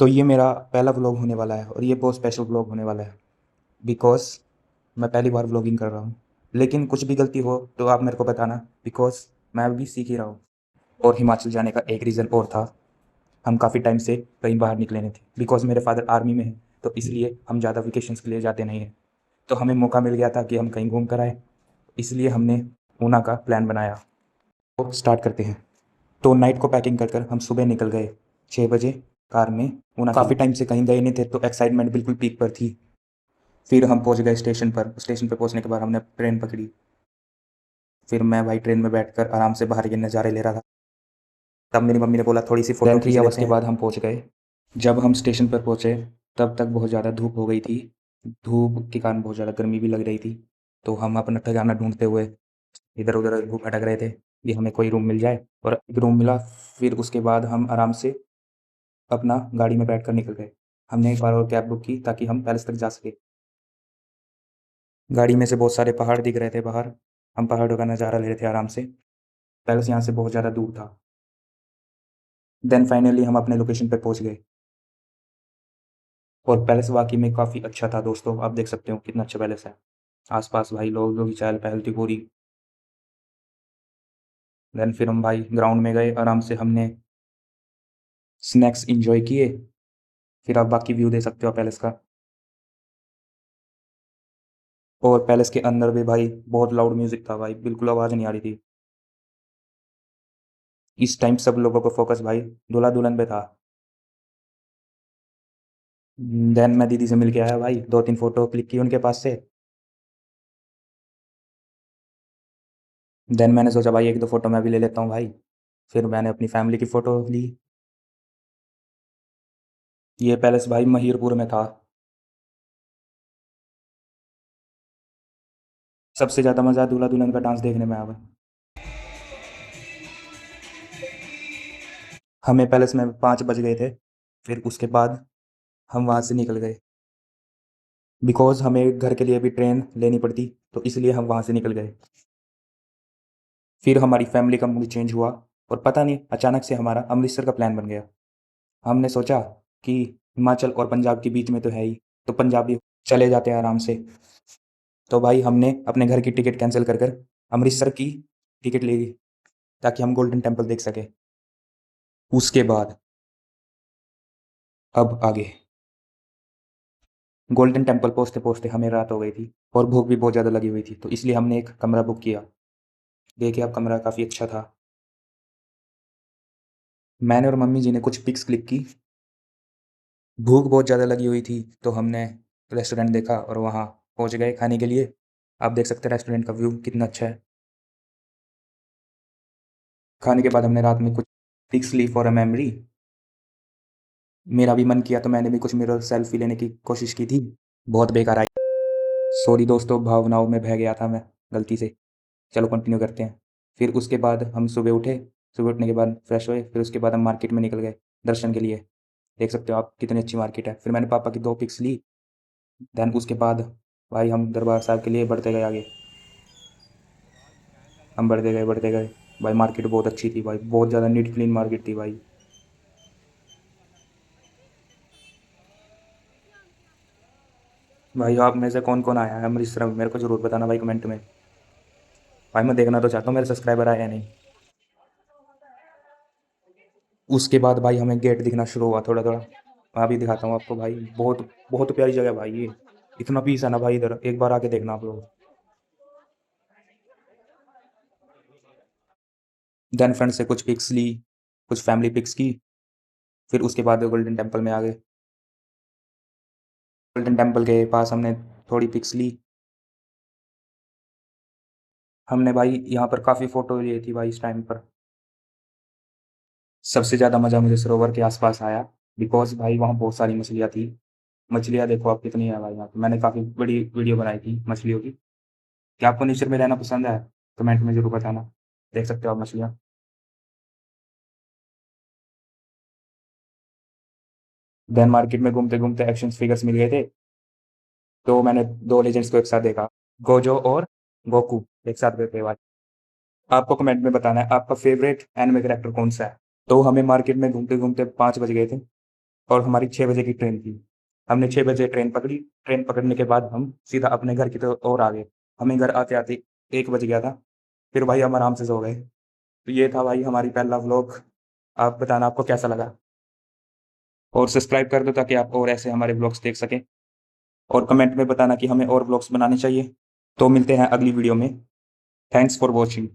तो ये मेरा पहला व्लॉग होने वाला है और ये बहुत स्पेशल व्लॉग होने वाला है बिकॉज़ मैं पहली बार व्लॉगिंग कर रहा हूँ। लेकिन कुछ भी गलती हो तो आप मेरे को बताना बिकॉज़ मैं अभी सीख ही रहा हूँ। और हिमाचल जाने का एक रीज़न और था, हम काफ़ी टाइम से कहीं बाहर निकले नहीं थे बिकॉज़ मेरे फादर आर्मी में हैं, तो इसलिए हम ज़्यादा वेकेशंस के लिए जाते नहीं हैं। तो हमें मौका मिल गया था कि हम कहीं घूम कर आएँ, इसलिए हमने ऊना का प्लान बनाया। तो स्टार्ट करते हैं। तो नाइट को पैकिंग कर हम सुबह निकल गए 6 बजे कार में ऊना। काफ़ी टाइम से कहीं गए नहीं थे तो एक्साइटमेंट बिल्कुल पीक पर थी। फिर हम पहुंच गए स्टेशन पर। स्टेशन पर पहुंचने के बाद हमने ट्रेन पकड़ी। फिर मैं भाई ट्रेन में बैठकर आराम से बाहर के नज़ारे ले रहा था। तब मेरी मम्मी ने बोला थोड़ी सी फोटो खींच लेते हैं। बाद हम पहुंच गए। जब हम स्टेशन पर पहुंचे तब तक बहुत ज़्यादा धूप हो गई थी। धूप के कारण बहुत ज़्यादा गर्मी भी लग रही थी। तो हम अपना ठिकाना ढूंढते हुए इधर उधर भटक रहे थे कि हमें कोई रूम मिल जाए, और एक रूम मिला। फिर उसके बाद हम आराम से अपना गाड़ी में बैठकर निकल गए। हमने एक बार और कैब बुक की ताकि हम पैलेस तक जा सके। गाड़ी में से बहुत सारे पहाड़ दिख रहे थे बाहर। हम पहाड़ों का नज़ारा ले रहे थे आराम से। पैलेस यहाँ से बहुत ज़्यादा दूर था। देन फाइनली हम अपने लोकेशन पे पहुँच गए। और पैलेस वाकई में काफ़ी अच्छा था दोस्तों, आप देख सकते हो कितना अच्छा पैलेस है। आसपास भाई लोगों की चहल पहल थी पूरी। देन फिर हम भाई ग्राउंड में गए, आराम से हमने स्नैक्स इंजॉय किए। फिर आप बाकी व्यू दे सकते हो पैलेस का। और पैलेस के अंदर भी भाई बहुत लाउड म्यूजिक था भाई, बिल्कुल आवाज़ नहीं आ रही थी। इस टाइम सब लोगों को फोकस भाई दूल्हा दुल्हन पे था। देन मैं दीदी से मिल के आया भाई, 2-3 फ़ोटो क्लिक की उनके पास से। देन मैंने सोचा भाई 1-2 फ़ोटो मैं भी ले लेता हूँ भाई। फिर मैंने अपनी फैमिली की फ़ोटो ली। ये पैलेस भाई महिरपुर में था। सबसे ज़्यादा मज़ा दूल्हा दुल्हन का डांस देखने में आया भाई। हमें पैलेस में 5 बज गए थे। फिर उसके बाद हम वहाँ से निकल गए बिकॉज़ हमें घर के लिए भी ट्रेन लेनी पड़ती, तो इसलिए हम वहाँ से निकल गए। फिर हमारी फैमिली का मूड चेंज हुआ और पता नहीं अचानक से हमारा अमृतसर का प्लान बन गया। हमने सोचा कि हिमाचल और पंजाब के बीच में तो है ही, तो पंजाब भी चले जाते हैं आराम से। तो भाई हमने अपने घर की टिकट कैंसिल कर अमृतसर की टिकट ले ली ताकि हम गोल्डन टेम्पल देख सकें। उसके बाद अब आगे गोल्डन टेम्पल पहुँचते-पहुँचते हमें रात हो गई थी और भूख भी बहुत ज़्यादा लगी हुई थी, तो इसलिए हमने एक कमरा बुक किया। देखिए अब कमरा काफ़ी अच्छा था। मैंने और मम्मी जी ने कुछ पिक्स क्लिक की। भूख बहुत ज़्यादा लगी हुई थी, तो हमने रेस्टोरेंट देखा और वहाँ पहुँच गए खाने के लिए। आप देख सकते हैं रेस्टोरेंट का व्यू कितना अच्छा है। खाने के बाद हमने रात में कुछ पिक्स ली फॉर अ मेमोरी। मेरा भी मन किया तो मैंने भी कुछ मिरर सेल्फी लेने की कोशिश की थी। बहुत बेकार आई। सॉरी दोस्तों, भावनाओं में बह गया था मैं गलती से। चलो कंटिन्यू करते हैं। फिर उसके बाद हम सुबह उठे। सुबह उठने के बाद फ्रेश हुए। फिर उसके बाद हम मार्केट में निकल गए दर्शन के लिए। देख सकते हो आप कितनी अच्छी मार्केट है। फिर मैंने पापा की 2 पिक्स ली। देन उसके बाद भाई हम दरबार साहब के लिए बढ़ते गए आगे। हम बढ़ते गए। भाई मार्केट बहुत अच्छी थी भाई, बहुत ज़्यादा नीट क्लीन मार्केट थी भाई। भाई आप में से कौन-कौन आया है अमृतसर में? मेरे को ज़रूर बताना भाई कमेंट में। भाई मैं देखना तो चाहता हूँ मेरे सब्सक्राइबर आए या नहीं। उसके बाद भाई हमें गेट दिखना शुरू हुआ थोड़ा-थोड़ा। वहाँ भी दिखाता हूँ आपको भाई, बहुत बहुत प्यारी जगह है भाई ये। इतना पीस है ना भाई इधर, एक बार आके देखना आप लोग। देन फ्रेंड से कुछ पिक्स ली, कुछ फैमिली पिक्स की। फिर उसके बाद गोल्डन टेम्पल में आ गए। गोल्डन टेम्पल के पास हमने थोड़ी पिक्स ली। हमने भाई यहाँ पर काफ़ी फ़ोटो ली थी भाई इस टाइम पर। सबसे ज़्यादा मज़ा मुझे सरोवर के आसपास आया बिकॉज़ भाई वहाँ बहुत सारी मछलियाँ थी। मछलियाँ देखो आप कितनी है भाई यहाँ पे। मैंने काफ़ी बड़ी वीडियो बनाई थी मछलियों की। क्या आपको नेचर में रहना पसंद है? कमेंट में ज़रूर बताना। देख सकते हो आप मछलियाँ। देन मार्केट में घूमते-घूमते एक्शन फिगर्स मिल गए थे, तो मैंने 2 लेजेंड्स को एक साथ देखा। गोजो और गोकू एक साथ गए थे भाई। आपको कमेंट में बताना है आपका फ़ेवरेट एनिमे कैरेक्टर कौन-सा है? तो हमें मार्केट में घूमते-घूमते 5 बज गए थे। और हमारी 6 बजे की ट्रेन थी। हमने 6 बजे ट्रेन पकड़ी, ट्रेन पकड़ने के बाद हम सीधा अपने घर की ओर आ गए। हमें घर आते-आते 1 बज गया था, फिर भाई हम आराम से सो गए। तो ये था भाई हमारी पहला व्लॉग। आप बताना आपको कैसा लगा? और सब्सक्राइब कर दो ताकि आप और ऐसे हमारे व्लॉग्स देख सकें, और कमेंट में बताना कि हमें और व्लॉग्स बनाने चाहिए। तो मिलते हैं अगली वीडियो में। Thanks for watching.